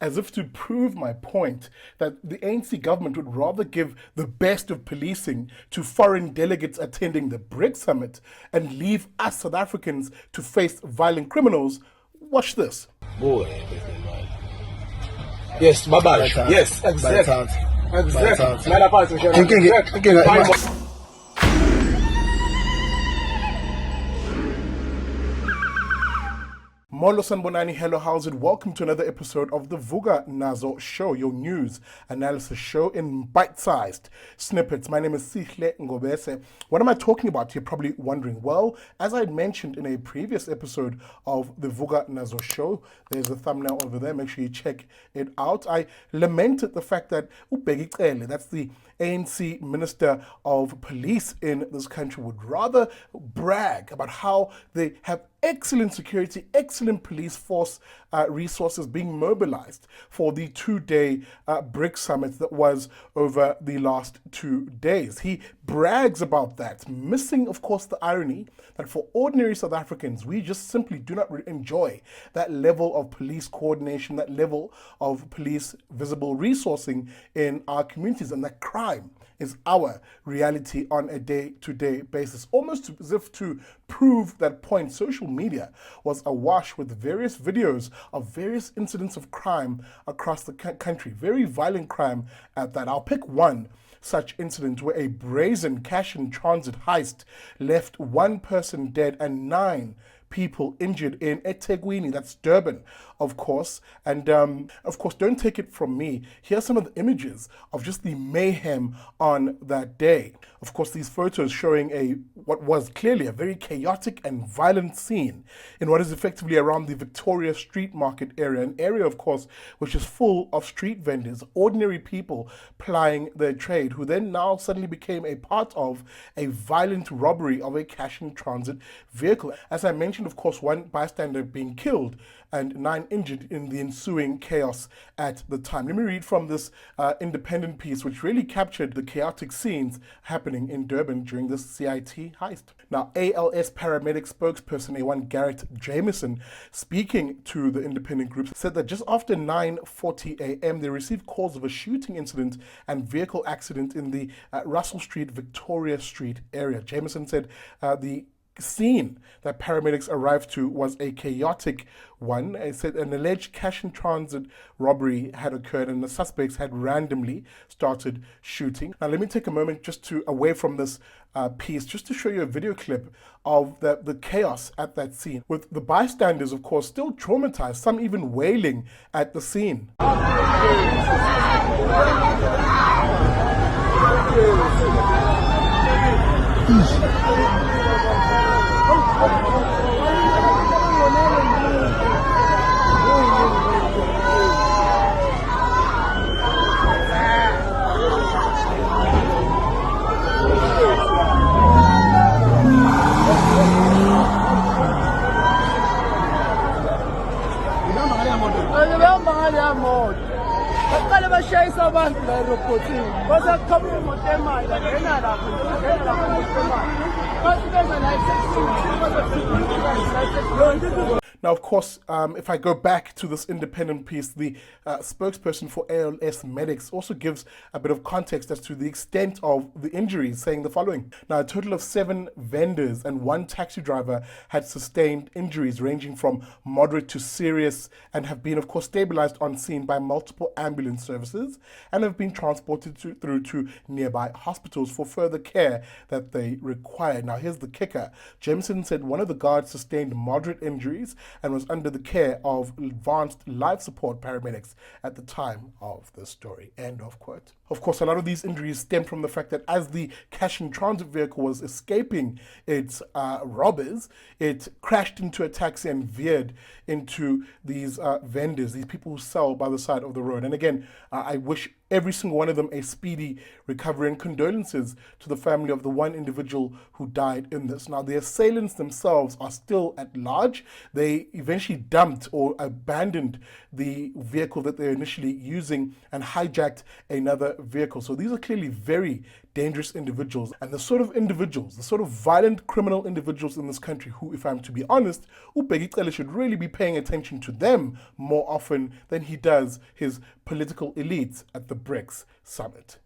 as if to prove my point that the ANC government would rather give the best of policing to foreign delegates attending the BRICS summit and leave us South Africans to face violent criminals. Watch this. Boy, yes, bye-bye. Yes, exactly. Molo Sanbonani, hello, how's it? Welcome to another episode of the Vuka Nazo Show, your news analysis show in bite-sized snippets. My name is Sihle Ngobese. What am I talking about? You're probably wondering. Well, as I mentioned in a previous episode of the Vuka Nazo Show, there's a thumbnail over there, make sure you check it out. I lamented the fact that uBheki Cele, that's the ANC Minister of Police in this country, would rather brag about how they have excellent security, excellent police force resources being mobilized for the two-day BRICS summit that was over the last 2 days. He brags about that, missing, of course, the irony that for ordinary South Africans, we just simply do not enjoy that level of police coordination, that level of police visible resourcing in our communities, and that crime is our reality on a day-to-day basis. Almost as if to prove that point, social media was awash with various videos of various incidents of crime across the country, very violent crime at that. I'll pick one such incident where a brazen cash in transit heist left one person dead and 9 people injured in eThekwini, that's Durban, of course. And of course, don't take it from me. Here's some of the images of just the mayhem on that day. Of course, these photos showing what was clearly a very chaotic and violent scene in what is effectively around the Victoria Street Market area, an area, of course, which is full of street vendors, ordinary people plying their trade, who then now suddenly became a part of a violent robbery of a cash in transit vehicle. As I mentioned, of course, one bystander being killed and 9 injured in the ensuing chaos at the time. Let me read from this independent piece, which really captured the chaotic scenes happening in Durban during this CIT heist. Now, ALS paramedic spokesperson A1 Garrett Jameson, speaking to the independent group, said that just after 9:40 a.m., they received calls of a shooting incident and vehicle accident in the Russell Street, Victoria Street area. Jameson said the scene that paramedics arrived to was a chaotic one. It said an alleged cash in transit robbery had occurred and the suspects had randomly started shooting. Now, let me take a moment just to away from this piece, just to show you a video clip of the chaos at that scene, with the bystanders, of course, still traumatized, some even wailing at the scene. Now, of course, if I go back to this independent piece, the spokesperson for ALS Medics also gives a bit of context as to the extent of the injuries, saying the following. Now, a total of 7 vendors and 1 taxi driver had sustained injuries ranging from moderate to serious and have been, of course, stabilized on scene by multiple ambulance services and have been transported through to nearby hospitals for further care that they require. Now, here's the kicker. Jameson said one of the guards sustained moderate injuries and was under the care of advanced life support paramedics at the time of the story. End of quote. Of course, a lot of these injuries stem from the fact that as the cash in transit vehicle was escaping its robbers, it crashed into a taxi and veered into these vendors, these people who sell by the side of the road. And again, I wish every single one of them a speedy recovery and condolences to the family of the one individual who died in this. Now, the assailants themselves are still at large. They they eventually dumped or abandoned the vehicle that they're initially using and hijacked another vehicle. So these are clearly very dangerous individuals, and the sort of individuals, the sort of violent criminal individuals in this country who, if I'm to be honest, uBheki should really be paying attention to them more often than he does his political elites at the BRICS summit.